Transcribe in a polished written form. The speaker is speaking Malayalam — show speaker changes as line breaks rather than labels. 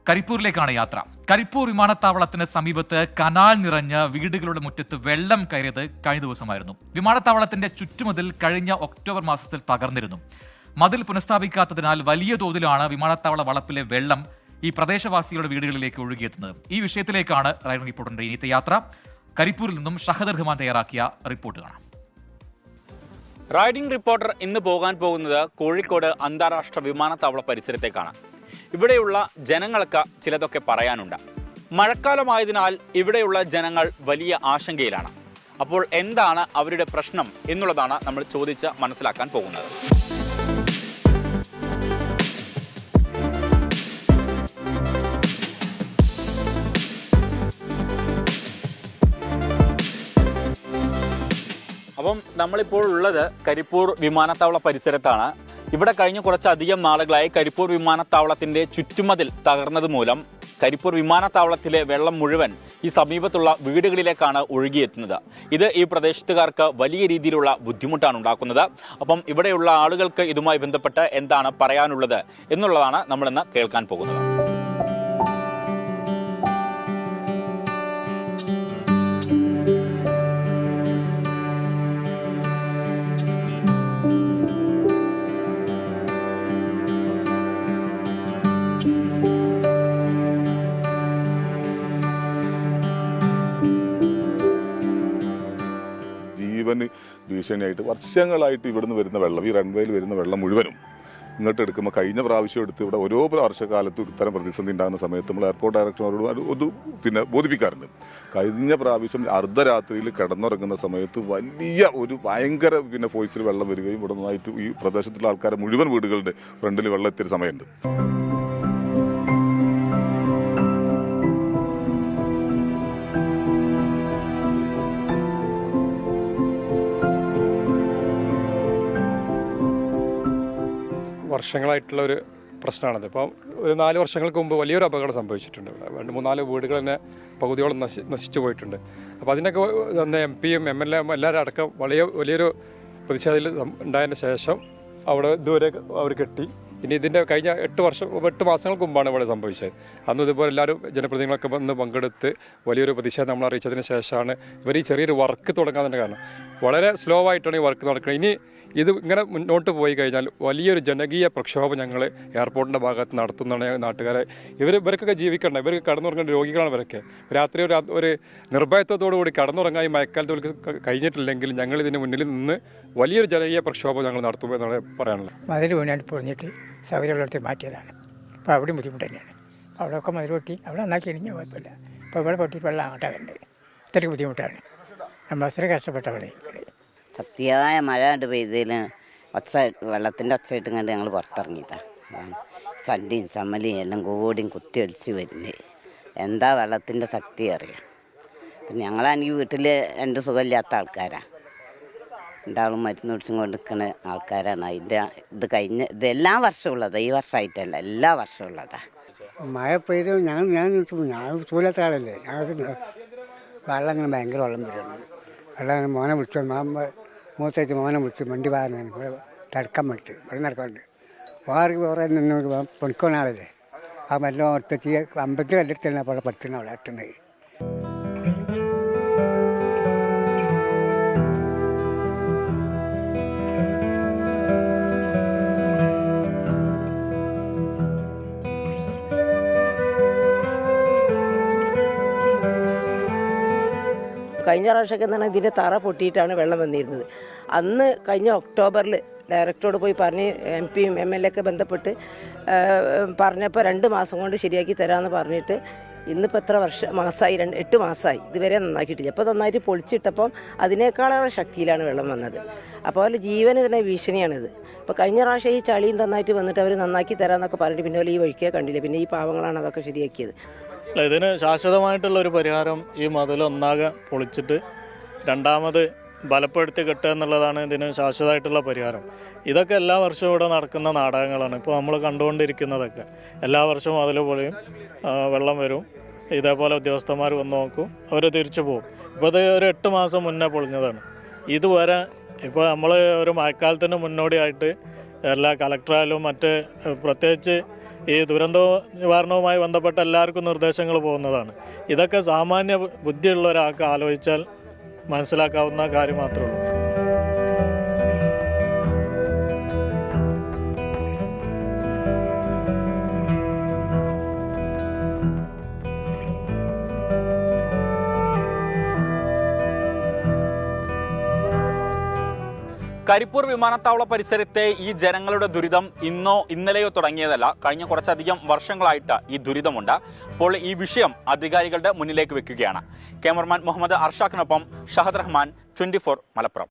കരിപ്പൂരിലേക്കാണ് യാത്ര. കരിപ്പൂർ വിമാനത്താവളത്തിന് സമീപത്ത് കനാൽ നിറഞ്ഞ് വീടുകളുടെ മുറ്റത്ത് വെള്ളം കയറിയത് കഴിഞ്ഞ ദിവസമായിരുന്നു. വിമാനത്താവളത്തിന്റെ ചുറ്റുമതിൽ കഴിഞ്ഞ ഒക്ടോബർ മാസത്തിൽ തകർന്നിരുന്നു. മതിൽ പുനഃസ്ഥാപിക്കാത്തതിനാൽ വലിയ തോതിലാണ് വിമാനത്താവള വളപ്പിലെ വെള്ളം ഈ പ്രദേശവാസികളുടെ വീടുകളിലേക്ക് ഒഴുകിയെത്തുന്നത്. ഈ വിഷയത്തിലേക്കാണ് റൈഡിംഗ് റിപ്പോർട്ടറിന്റെ ഇന്നത്തെ യാത്ര. കരിപ്പൂരിൽ നിന്നും ഷഹദർ റഹ്മാൻ തയ്യാറാക്കിയ റിപ്പോർട്ട് കാണാം.
റൈഡിംഗ് റിപ്പോർട്ടർ ഇന്ന് പോകാൻ പോകുന്നത് കോഴിക്കോട് അന്താരാഷ്ട്ര വിമാനത്താവള പരിസരത്തേക്കാണ്. ഇവിടെയുള്ള ജനങ്ങൾക്ക് ചിലതൊക്കെ പറയാനുണ്ട്. മഴക്കാലമായതിനാൽ ഇവിടെയുള്ള ജനങ്ങൾ വലിയ ആശങ്കയിലാണ്. അപ്പോൾ എന്താണ് അവരുടെ പ്രശ്നം എന്നുള്ളതാണ് നമ്മൾ ചോദിച്ച് മനസ്സിലാക്കാൻ പോകുന്നത്. അപ്പം നമ്മളിപ്പോൾ ഉള്ളത് കരിപ്പൂർ വിമാനത്താവള പരിസരത്താണ്. ഇവിടെ കഴിഞ്ഞ കുറച്ചധികം നാളുകളായി കരിപ്പൂർ വിമാനത്താവളത്തിൻ്റെ ചുറ്റുമതിൽ തകർന്നത് മൂലം കരിപ്പൂർ വിമാനത്താവളത്തിലെ വെള്ളം മുഴുവൻ ഈ സമീപത്തുള്ള വീടുകളിലേക്കാണ് ഒഴുകിയെത്തുന്നത്. ഇത് ഈ പ്രദേശത്തുകാർക്ക് വലിയ രീതിയിലുള്ള ബുദ്ധിമുട്ടാണ് ഉണ്ടാക്കുന്നത്. അപ്പം ഇവിടെയുള്ള ആളുകൾക്ക് ഇതുമായി ബന്ധപ്പെട്ട് എന്താണ് പറയാനുള്ളത് എന്നുള്ളതാണ് നമ്മളിന്ന് കേൾക്കാൻ പോകുന്നത്.
ജീവന് ഭീഷണിയായിട്ട് വർഷങ്ങളായിട്ട് ഇവിടുന്ന് വരുന്ന വെള്ളം, ഈ റൺവേയിൽ വരുന്ന വെള്ളം മുഴുവനും ഇങ്ങോട്ട് എടുക്കുമ്പോൾ കഴിഞ്ഞ പ്രാവശ്യം എടുത്ത് ഇവിടെ ഓരോ വർഷക്കാലത്തും ഇത്തരം പ്രതിസന്ധി ഉണ്ടാകുന്ന സമയത്ത് നമ്മൾ എയർപോർട്ട് ഡയറക്ടറോട് ഒന്ന് ബോധിപ്പിക്കാറുണ്ട്. കഴിഞ്ഞ പ്രാവശ്യം അർദ്ധരാത്രിയിൽ കിടന്നുറങ്ങുന്ന സമയത്ത് വലിയ ഒരു ഭയങ്കര ഫോഴ്സിൽ വെള്ളം വരികയും ഇവിടെ നിന്നായിട്ട് ഈ പ്രദേശത്തുള്ള ആൾക്കാരെ മുഴുവൻ വീടുകളുടെ ഫ്രണ്ടിൽ വെള്ളം എത്തിയൊരു സമയമുണ്ട്.
വർഷങ്ങളായിട്ടുള്ള ഒരു പ്രശ്നമാണത്. ഇപ്പം ഒരു 4 വർഷങ്ങൾക്ക് മുമ്പ് വലിയൊരു അപകടം സംഭവിച്ചിട്ടുണ്ട്. 2-3-4 വീടുകൾ തന്നെ പകുതിയോളം നശിച്ചു പോയിട്ടുണ്ട്. അപ്പോൾ അതിനൊക്കെ അന്ന് MP-യും MLA എല്ലാവരും അടക്കം വലിയൊരു പ്രതിഷേധത്തിൽ ഉണ്ടായതിന് ശേഷം അവിടെ ഇതുവരെ അവർ കെട്ടി. ഇനി ഇതിൻ്റെ കഴിഞ്ഞ 8 മാസങ്ങൾക്ക് മുമ്പാണ് ഇവിടെ സംഭവിച്ചത്. അന്ന് ഇതുപോലെ എല്ലാവരും ജനപ്രതിനിധികളൊക്കെ വന്ന് പങ്കെടുത്ത് വലിയൊരു പ്രതിഷേധം നമ്മൾ അറിയിച്ചതിന് ശേഷമാണ് ഇവർ ഈ ചെറിയൊരു വർക്ക് തുടങ്ങാൻ തന്നെ കാരണം. വളരെ സ്ലോ ആയിട്ടാണ് ഈ വർക്ക് നടക്കുന്നത്. ഇനി ഇത് ഇങ്ങനെ മുന്നോട്ട് പോയി കഴിഞ്ഞാൽ വലിയൊരു ജനകീയ പ്രക്ഷോഭം ഞങ്ങൾ എയർപോർട്ടിൻ്റെ ഭാഗത്ത് നടത്തുന്നതാണ്. നാട്ടുകാരെ ഇവർക്കൊക്കെ ജീവിക്കേണ്ട, ഇവർ കടന്നുറങ്ങേണ്ട രോഗികളാണ്. ഇവരൊക്കെ രാത്രി ഒരു നിർഭയത്വത്തോടു കൂടി കടന്നുറങ്ങാൻ ഈ മഴക്കാലത്ത് ഇവർക്ക് കഴിഞ്ഞിട്ടില്ലെങ്കിൽ ഞങ്ങൾ ഇതിന് മുന്നിൽ നിന്ന് വലിയൊരു ജനകീയ പ്രക്ഷോഭം ഞങ്ങൾ നടത്തുമെന്നാണ് പറയാനുള്ളത്.
മതിൽ വീണാണ്ട് പൊളിഞ്ഞിട്ട് സൗകര്യമുള്ളിടത്ത് മാറ്റിയതാണ്. അപ്പോൾ അവിടെയും ബുദ്ധിമുട്ട് തന്നെയാണ്. അവിടെയൊക്കെ മതിൽ പൊട്ടി, അവിടെ നന്നാക്കി ഇടിഞ്ഞ കുഴപ്പമില്ല. ഇപ്പോൾ ഇവിടെ പൊട്ടിയിട്ട് വെള്ളം അങ്ങോട്ടാണ് വരുന്നത്. ഇത്രയ്ക്ക് ബുദ്ധിമുട്ടാണ്. നമ്മൾ അത്ര കഷ്ടപ്പെട്ടവിടെ.
ശക്തിയായ മഴ കണ്ട് പെയ്തതിൽ വെള്ളത്തിൻ്റെ ഒച്ചയിട്ട് കണ്ട് ഞങ്ങൾ പുറത്തിറങ്ങിയിട്ടാണ്. സണ്ടിയും ചമ്മലിയും എല്ലാം കൂടിയും കുത്തി ഒലിച്ച് വരുന്നത്. എന്താ വെള്ളത്തിൻ്റെ ശക്തി അറിയാം. പിന്നെ ഞങ്ങളാണെങ്കിൽ വീട്ടിൽ 2 സുഖമില്ലാത്ത ആൾക്കാരാണ്. 2 ആളും മരുന്ന് കുടിച്ചും കൊണ്ട് നിൽക്കുന്ന ആൾക്കാരാണ്. ഇത് എല്ലാ വർഷവും ഉള്ളതാണ്. ഈ വർഷമായിട്ടല്ല, എല്ലാ വർഷവും ഉള്ളതാണ്.
മഴ പെയ്ത് ഞാൻ ചൂലത്ത ആളല്ലേ. ഞങ്ങൾക്ക് വെള്ളം ഇങ്ങനെ ഭയങ്കര വെള്ളം വരുന്നത്. വെള്ളം മോനെ വിളിച്ചു, മൂത്തേക്ക് മോനെ വിളിച്ച് വണ്ടി വാങ്ങാൻ തടക്കാൻ വിട്ട് ഇവിടെ നടക്കാറുണ്ട്. വേറെ നിന്ന് പൊണിക്കുന്ന ആളല്ലേ. ആ മല്ലോ ഒറ്റത്തി 50 കല്ലെടുത്തന്നെ അവിടെ പഠിക്കുന്ന അവിടെ അട്ടുണ്ടായി.
കഴിഞ്ഞ പ്രാവശ്യമൊക്കെ എന്ന് പറഞ്ഞാൽ ഇതിൻ്റെ തറ പൊട്ടിയിട്ടാണ് വെള്ളം വന്നിരുന്നത്. അന്ന് കഴിഞ്ഞ ഒക്ടോബറിൽ ഡയറക്ടറോട് പോയി പറഞ്ഞ് MP-യും MLA ഒക്കെ ബന്ധപ്പെട്ട് പറഞ്ഞപ്പോൾ 2 മാസം കൊണ്ട് ശരിയാക്കി തരാമെന്ന് പറഞ്ഞിട്ട് ഇന്നിപ്പോൾ എത്ര മാസമായി? 8 മാസമായി. ഇതുവരെ നന്നാക്കിയിട്ടില്ല. അപ്പോൾ നന്നായിട്ട് പൊളിച്ചിട്ടപ്പം അതിനേക്കാളേറെ ശക്തിയിലാണ് വെള്ളം വന്നത്. അപ്പോൾ ജീവന് തന്നെ ഭീഷണിയാണിത്. അപ്പോൾ കഴിഞ്ഞ പ്രാവശ്യം ഈ ചളിയും നന്നായിട്ട് വന്നിട്ട് അവർ നന്നാക്കി തരാമെന്നൊക്കെ പറഞ്ഞിട്ട് പിന്നെ ഈ വഴിക്കേ കണ്ടില്ല. പിന്നെ ഈ പാവങ്ങളാണ് അതൊക്കെ ശരിയാക്കിയത്.
ഇതിന് ശാശ്വതമായിട്ടുള്ള ഒരു പരിഹാരം ഈ മതിൽ ഒന്നാകെ പൊളിച്ചിട്ട് രണ്ടാമത് ബലപ്പെടുത്തി കെട്ടുക എന്നുള്ളതാണ് ഇതിന് ശാശ്വതമായിട്ടുള്ള പരിഹാരം. ഇതൊക്കെ എല്ലാ വർഷവും ഇവിടെ നടക്കുന്ന നാടകങ്ങളാണ്. ഇപ്പോൾ നമ്മൾ കണ്ടുകൊണ്ടിരിക്കുന്നതൊക്കെ എല്ലാ വർഷവും അതിൽ പൊളിയും, വെള്ളം വരും, ഇതേപോലെ ഉദ്യോഗസ്ഥന്മാർ വന്ന് നോക്കും, അവർ തിരിച്ചു പോകും. ഇപ്പോൾ ഇത് ഒരു 8 മാസം മുന്നേ പൊളിഞ്ഞതാണ്. ഇതുവരെ ഇപ്പോൾ നമ്മൾ ഒരു മഴക്കാലത്തിന് മുന്നോടിയായിട്ട് എല്ലാ കളക്ടറായാലും മറ്റ് പ്രത്യേകിച്ച് ഈ ദുരന്ത നിവാരണവുമായി ബന്ധപ്പെട്ട എല്ലാവർക്കും നിർദ്ദേശങ്ങൾ പോകുന്നതാണ്. ഇതൊക്കെ സാമാന്യ ബുദ്ധിയുള്ള ഒരാൾക്ക് ആലോചിച്ചാൽ മനസ്സിലാക്കാവുന്ന കാര്യം മാത്രമേ ഉള്ളൂ.
കരിപ്പൂർ വിമാനത്താവള പരിസരത്തെ ഈ ജനങ്ങളുടെ ദുരിതം ഇന്നലെയോ തുടങ്ങിയതല്ല. കഴിഞ്ഞ കുറച്ചധികം വർഷങ്ങളായിട്ട് ഈ ദുരിതമുണ്ട്. അപ്പോൾ ഈ വിഷയം അധികാരികളുടെ മുന്നിലേക്ക് വെക്കുകയാണ്. ക്യാമറമാൻ മുഹമ്മദ് അർഷാഖിനൊപ്പം ഷഹദ് റഹ്മാൻ, 24 മലപ്പുറം.